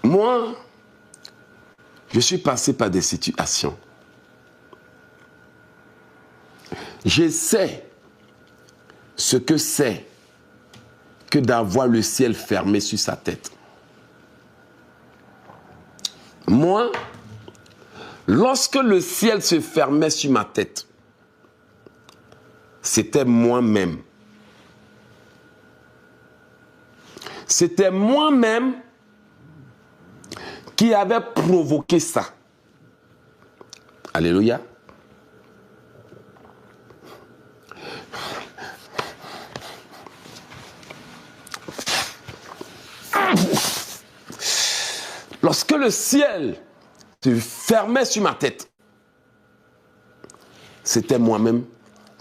Moi, je suis passé par des situations. Je sais ce que c'est que d'avoir le ciel fermé sur sa tête. Moi, lorsque le ciel se fermait sur ma tête, c'était moi-même. C'était moi-même qui avait provoqué ça. Alléluia. Lorsque le ciel se fermait sur ma tête, c'était moi-même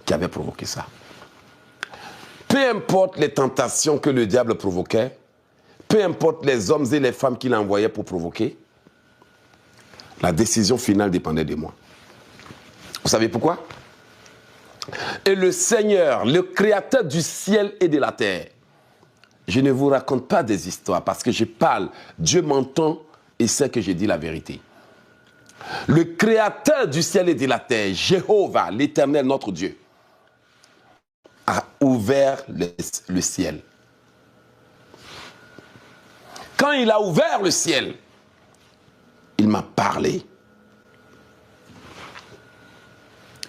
qui avait provoqué ça. Peu importe les tentations que le diable provoquait, peu importe les hommes et les femmes qu'il envoyait pour provoquer, la décision finale dépendait de moi. Vous savez pourquoi? Et le Seigneur, le Créateur du ciel et de la terre, je ne vous raconte pas des histoires parce que je parle, Dieu m'entend et sait que je dis la vérité. Le Créateur du ciel et de la terre, Jéhovah, l'Éternel, notre Dieu, a ouvert le ciel. Quand il a ouvert le ciel, il m'a parlé.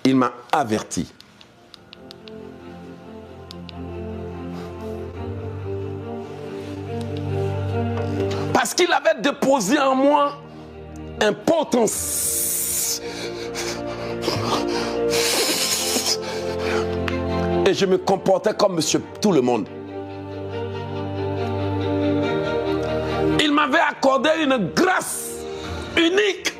Il m'a averti. Parce qu'il avait déposé en moi un potentiel. Et je me comportais comme monsieur tout le monde. Il m'avait accordé une grâce unique.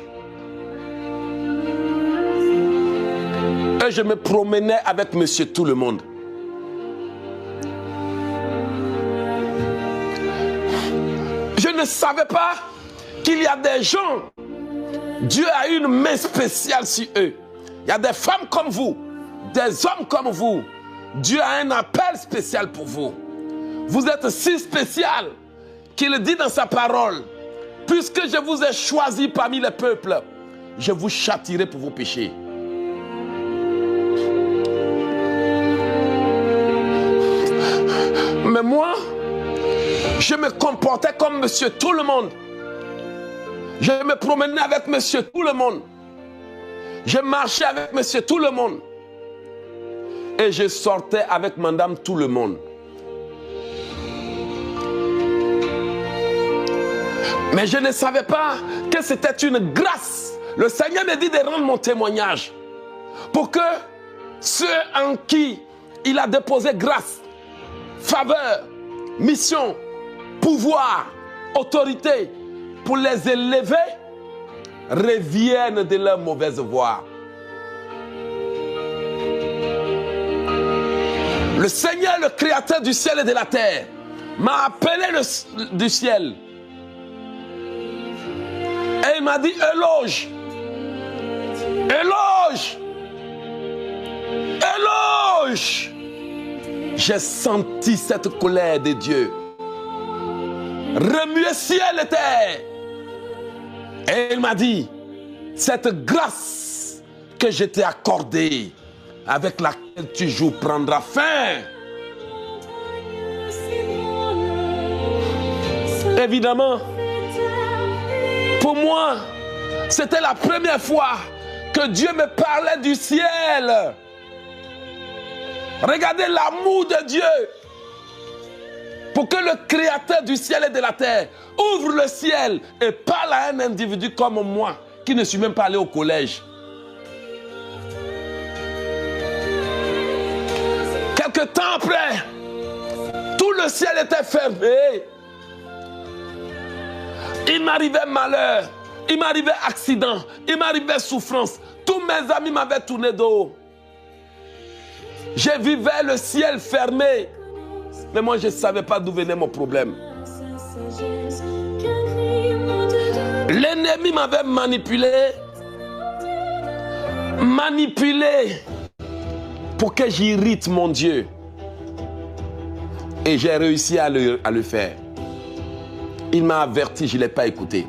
Et je me promenais avec monsieur tout le monde. Je ne savais pas qu'il y a des gens, Dieu a une main spéciale sur eux. Il y a des femmes comme vous, des hommes comme vous. Dieu a un appel spécial pour vous. Vous êtes si spécial qu'il dit dans sa parole, puisque je vous ai choisi parmi les peuples, je vous châtierai pour vos péchés. Mais moi, je me comportais comme monsieur tout le monde. Je me promenais avec monsieur tout le monde. Je marchais avec monsieur tout le monde. Et je sortais avec madame tout le monde. Mais je ne savais pas que c'était une grâce. Le Seigneur me dit de rendre mon témoignage. Pour que ceux en qui il a déposé grâce, faveur, mission, pouvoir, autorité, pour les élever, reviennent de leur mauvaise voie. Le Seigneur, le Créateur du ciel et de la terre, m'a appelé du ciel. Et il m'a dit, éloge, éloge, éloge. J'ai senti cette colère de Dieu remuer ciel et terre. Et il m'a dit, cette grâce que je t'ai accordée, avec laquelle tu joues, prendra fin. Évidemment, pour moi, c'était la première fois que Dieu me parlait du ciel. Regardez l'amour de Dieu. Pour que le Créateur du ciel et de la terre ouvre le ciel et parle à un individu comme moi, qui ne suis même pas allé au collège. Quelque temps après, tout le ciel était fermé. Il m'arrivait malheur, il m'arrivait accident, il m'arrivait souffrance. Tous mes amis m'avaient tourné dos. Je vivais le ciel fermé. Mais moi, je ne savais pas d'où venait mon problème. L'ennemi m'avait manipulé pour que j'irrite mon Dieu. Et j'ai réussi à le faire. Il m'a averti, je ne l'ai pas écouté.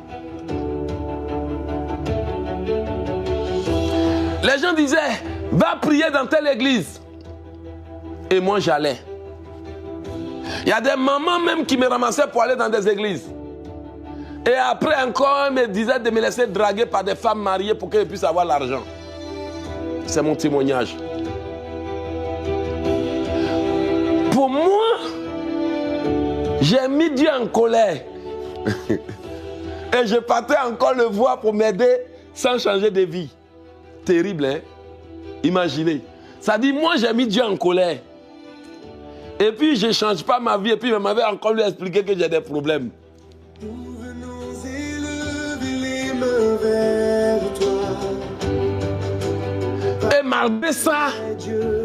Les gens disaient, va prier dans telle église. Et moi, j'allais. Il y a des mamans même qui me ramassaient pour aller dans des églises. Et après encore, me disaient de me laisser draguer par des femmes mariées pour qu'elles puissent avoir l'argent. C'est mon témoignage. Pour moi, j'ai mis Dieu en colère. Et je partais encore le voir pour m'aider sans changer de vie. Terrible, hein? Imaginez. Ça dit, moi j'ai mis Dieu en colère. Et puis je ne change pas ma vie. Et puis il m'avait encore lui expliqué que j'ai des problèmes. Nous venons élever les mains vers toi. Et malgré ça,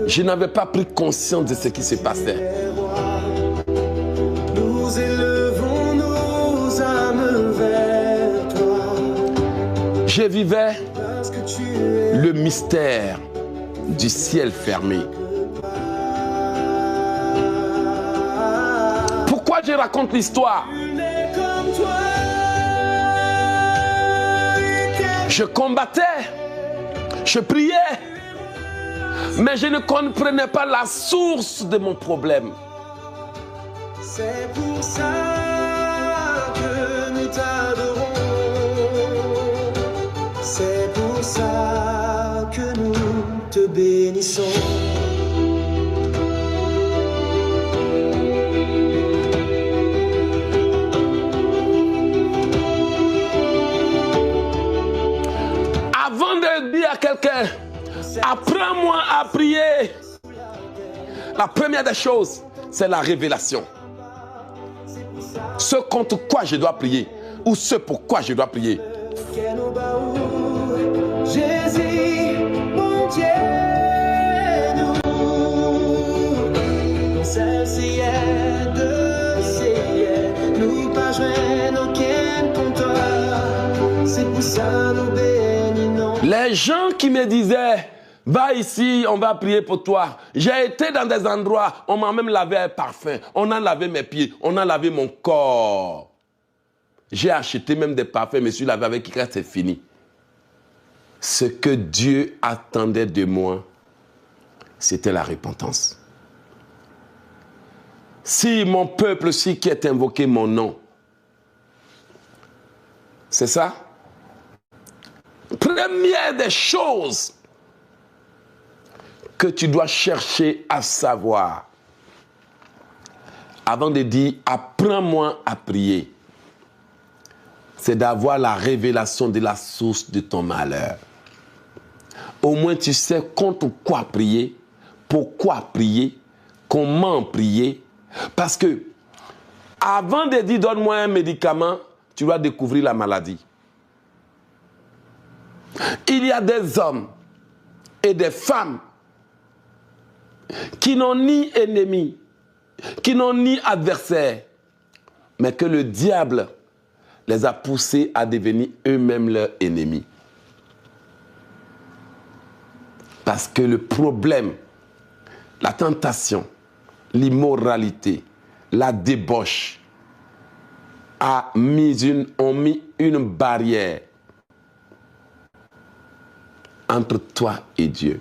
je n'avais pas pris conscience de ce qui se passait. Nous élevons nos âmes vers toi. Je vivais Parce que tu es le mystère du ciel fermé. Pourquoi je raconte l'histoire? comme toi. Je combattais, je priais, mais je ne comprenais pas la source de mon problème. C'est pour ça que nous t'adorons. C'est pour ça que nous te bénissons. Avant de dire à quelqu'un, apprends-moi à prier, la première des choses, c'est la révélation. Ce contre quoi je dois prier, ou ce pourquoi je dois prier. Jésus, mon Dieu, nous, celle-ci est de ciel, nous pas joindre aucun compteur, c'est pour ça nous bénissons. Les gens qui me disaient, va ici, on va prier pour toi. J'ai été dans des endroits, on m'a même lavé un parfum, on a lavé mes pieds, on a lavé mon corps. J'ai acheté même des parfums, je me suis lavé avec qui c'est fini. Ce que Dieu attendait de moi, c'était la repentance. Si mon peuple aussi qui est invoqué mon nom, c'est ça? Première des choses que tu dois chercher à savoir, avant de dire apprends-moi à prier, c'est d'avoir la révélation de la source de ton malheur. Au moins tu sais contre quoi prier, pourquoi prier, comment prier. Parce que avant de dire donne-moi un médicament, tu dois découvrir la maladie. Il y a des hommes et des femmes qui n'ont ni ennemis, qui n'ont ni adversaires, mais que le diable les a poussés à devenir eux-mêmes leurs ennemis. Parce que le problème, la tentation, l'immoralité, la débauche ont mis une barrière entre toi et Dieu.